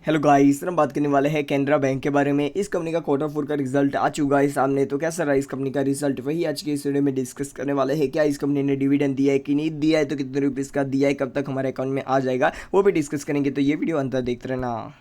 Hello guys, हम बात करने वाले हैं कैनरा बैंक के बारे में। इस कंपनी का क्वार्टर फोर का रिजल्ट आ चुका है सामने। तो कैसा रहा इस कंपनी का रिजल्ट, वही आज के इस वीडियो में डिस्कस करने वाले हैं। क्या इस कंपनी ने डिविडेंड दिया है कि नहीं दिया है, तो कितने रुपीस का दिया है, कब तक हमारे अकाउंट में आ जाएगा, वो भी डिस्कस करेंगे। तो ये वीडियो अंत तक देखते रहना।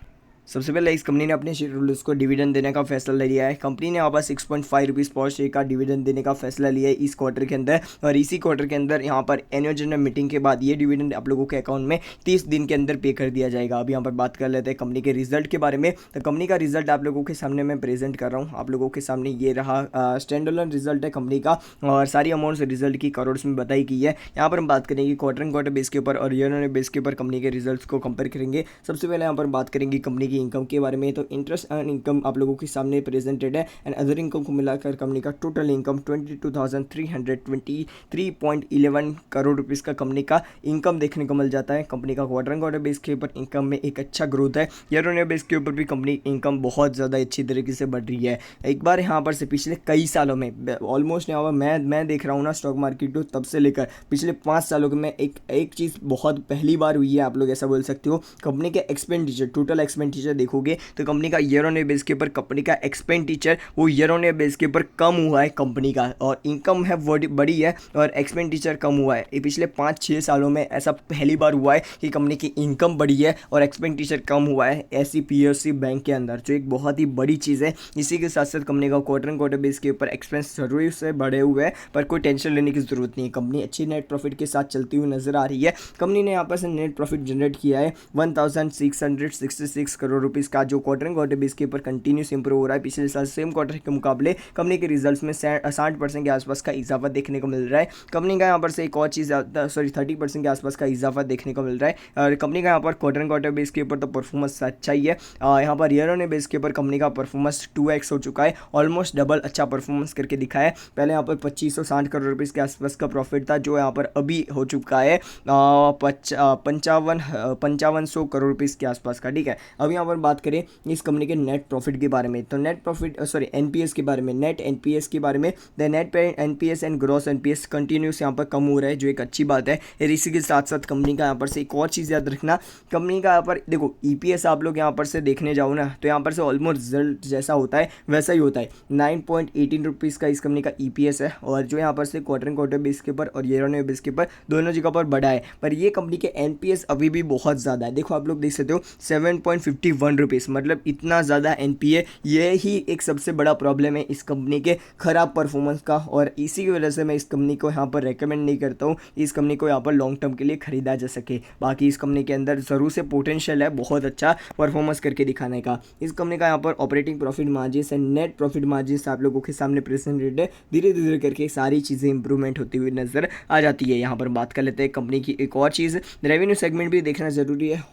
सबसे पहले इस कंपनी ने अपने शेयर होल्डर्स को डिविडेंड देने का फैसला लिया है। कंपनी ने यहाँ पर 6.5 रुपीज़ पर शेयर का डिविडेंड देने का फैसला लिया है इस क्वार्टर के अंदर। और इसी क्वार्टर के अंदर यहाँ पर एनुअल जनरल मीटिंग के बाद ये डिविडेंड आप लोगों के अकाउंट में 30 दिन के अंदर पे कर दिया जाएगा। अब यहाँ पर बात कर लेते हैं कंपनी के रिजल्ट के बारे में। तो कंपनी का रिजल्ट आप लोगों के सामने मैं प्रेजेंट कर रहा हूँ। आप लोगों के सामने ये रहा स्टैंड अलोन रिजल्ट है कंपनी का, और सारी अमाउंट्स रिजल्ट की करोड़ में बताई गई है। यहाँ पर हम बात करेंगे क्वार्टर बेस के ऊपर और ईयर ऑन बेस के ऊपर कंपनी के रिजल्ट्स को कंपेयर करेंगे। सबसे पहले यहाँ पर बात करेंगे कंपनी की इनकम के बारे में। तो इंटरेस्ट अर्न इनकम आप लोगों के सामने प्रेजेंटेड है, एंड अदर इनकम को मिलाकर कंपनी का टोटल इनकम 22,323.11 करोड़ रुपीस का कंपनी का इनकम देखने को मिल जाता है। कंपनी का क्वार्टर बेस के ऊपर इनकम में एक अच्छा ग्रोथ है। ईयर ऑन ईयर बेस के ऊपर भी कंपनी इनकम बहुत ज़्यादा अच्छी तरीके से बढ़ रही है। एक बार यहाँ पर से पिछले कई सालों में ऑलमोस्ट यहाँ पर मैं देख रहा हूँ ना स्टॉक मार्केट को, तब से लेकर पिछले 5 सालों में एक चीज़ बहुत पहली बार हुई है, आप लोग ऐसा बोल सकते हो। कंपनी के एक्सपेंडिचर, टोटल एक्सपेंडिचर देखोगे तो कंपनी का ईयर ऑन ईयर बेस के ऊपर कंपनी का एक्सपेंडिचर वो ईयर ऑन ईयर बेस के ऊपर कम हुआ है कंपनी का, और इनकम है बड़ी है और एक्सपेंडिचर कम हुआ है। ये पिछले 5-6 सालों में ऐसा पहली बार हुआ है कि कंपनी की इनकम बढ़ी है और एक्सपेंडिचर कम हुआ है ऐसी पीएसयू बैंक के अंदर, जो एक बहुत ही बड़ी चीज़ है। इसी के साथ साथ कंपनी का क्वार्टर बेस के ऊपर एक्सपेंस जरूर से बढ़े हुए हैं, पर कोई टेंशन लेने की जरूरत नहीं है। कंपनी अच्छी नेट प्रॉफिट के साथ चलती हुई नजर आ रही है। कंपनी ने यहाँ पर से नेट प्रॉफिट जनरेट किया है 1666 करोड़ रुपीज़ का, जो क्वार्टर बेस के ऊपर कंटिन्यूस इंप्रूव हो रहा है। पिछले साल सेम क्वार्टर के मुकाबले कंपनी के रिजल्ट्स में 60% के आसपास का इजाफा देखने को मिल रहा है। कंपनी का यहाँ पर से एक और चीज़ 30% के आसपास का इजाफा देखने को मिल रहा है। और कंपनी का यहाँ पर क्वार्टर बेस के ऊपर तो परफॉर्मेंस अच्छा ही है। यहाँ पर ईयर ऑन बेस के ऊपर कंपनी का परफॉर्मेंस 2x हो चुका है, ऑलमोस्ट डबल अच्छा परफॉर्मेंस करके दिखाया है। पहले यहाँ पर 2560 करोड़ रुपीज़ के आसपास का प्रॉफिट था, जो यहाँ पर अभी हो चुका है 5500 करोड़ रुपीज़ के आसपास का। ठीक है, अब यहाँ पर बात करें इस कंपनी के नेट प्रॉफिट के बारे में। तो नेट प्रॉफिट एनपीएस के बारे में, नेट एनपीएस के बारे में, the net NPS and gross NPS continuous यहाँ पर कम हो रहा है, जो एक अच्छी बात है। इसी के साथ साथ कंपनी का यहाँ पर से एक और चीज़ याद रखना, कंपनी का यहाँ पर देखो ईपीएस आप लोग यहाँ पर से देखने जाओ ना, तो यहाँ पर से ऑलमोस्ट रिजल्ट जैसा होता है वैसा ही होता है। 9.18 रुपीज़ का इस कंपनी का ईपीएस है, और जो यहाँ पर से क्वार्टर बेस के ऊपर और ईयर ऑन ईयर बेस के ऊपर दोनों जगह पर बढ़ा है। पर ये कंपनी के एनपीएस अभी भी बहुत ज़्यादा है। देखो आप लोग देख सकते हो 7.51 रुपीज़, मतलब इतना ज़्यादा एनपीए, ये ही एक सबसे बड़ा प्रॉब्लम है इस कंपनी के खराब परफॉर्मेंस का। और इसी की वजह से मैं इस कंपनी को यहाँ पर रेकमेंड नहीं करता हूँ इस कंपनी को यहाँ पर लॉन्ग टर्म के लिए खरीदा जा सके। बाकी इस कंपनी के अंदर ज़रूर से पोटेंशियल है बहुत अच्छा परफॉर्मेंस करके दिखाने का। इस कंपनी का यहाँ पर operating profit margin and net profit margin आप लोगों के सामने प्रेजेंटेड है। धीरे धीरे करके सारी चीज़ें इंप्रूवमेंट होती हुई नजर आ जाती है। यहाँ पर बात कर लेते हैं कंपनी की एक और चीज़, रेवेन्यू सेगमेंट भी देखना जरूरी है।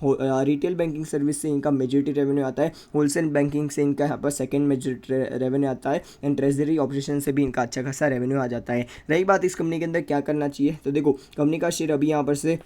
रिटेल बैंकिंग सर्विस से इनका मेजॉरिटी रेवेन्यू आता है, होलसेल बैंकिंग से इनका यहाँ पर सेकंड मेजॉरिटी रेवेन्यू आता है, एंड ट्रेजरी ऑपरेशन से भी इनका अच्छा खासा रेवेन्यू आ जाता है। रही बात इस कंपनी के अंदर क्या करना चाहिए, तो देखो कंपनी का शेयर अभी यहाँ पर से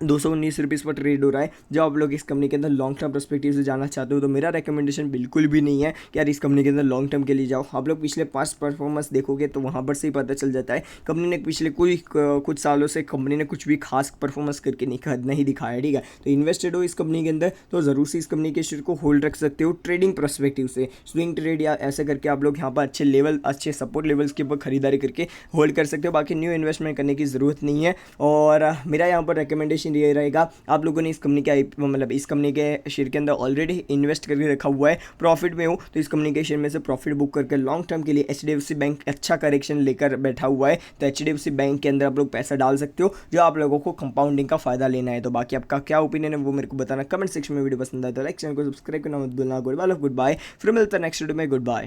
219 रुपीज़ पर ट्रेड हो रहा है। जब आप लोग इस कंपनी के अंदर लॉन्ग टर्म पर्सपेक्टिव से जाना चाहते हो, तो मेरा रिकमेंडेशन बिल्कुल भी नहीं है कि यार इस कंपनी के अंदर लॉन्ग टर्म के लिए जाओ। आप लोग पिछले 5 परफॉर्मेंस देखोगे तो वहाँ पर से ही पता चल जाता है कंपनी ने पिछले कुछ सालों से कंपनी ने कुछ भी खास परफॉर्मेंस करके नहीं दिखाया। ठीक है, तो इन्वेस्टेड हो इस कंपनी के अंदर तो ज़रूर से इस कंपनी के शेयर को होल्ड रख सकते हो ट्रेडिंग पर्सपेक्टिव से, स्विंग ट्रेड या ऐसे करके आप लोग यहाँ पर अच्छे सपोर्ट लेवल्स के ऊपर खरीदारी करके होल्ड कर सकते हो। बाकी न्यू इन्वेस्टमेंट करने की ज़रूरत नहीं है। और मेरा यहाँ पर रिकमेंडेशन ये रहेगा, आप लोगों ने इस कंपनी के मतलब इस कंपनी के शेयर के अंदर ऑलरेडी इन्वेस्ट करके रखा हुआ है, प्रॉफिट में हो, तो इस कंपनी के शेयर में से प्रॉफिट बुक करके लॉन्ग टर्म के लिए एचडीएफसी बैंक अच्छा करेक्शन लेकर बैठा हुआ है, तो एचडीएफसी बैंक के अंदर आप लोग पैसा डाल सकते हो, जो आप लोगों को कंपाउंडिंग का फायदा लेना है। तो बाकी आपका क्या ओपिनियन है वो मेरे को बताना कमेंट सेक्शन में। वीडियो पसंद आए तो लाइक, चैनल को सब्सक्राइब करना मत भूलना। गुड बाय, फिर मिलता है नेक्स्ट वीडियो में। Good bye.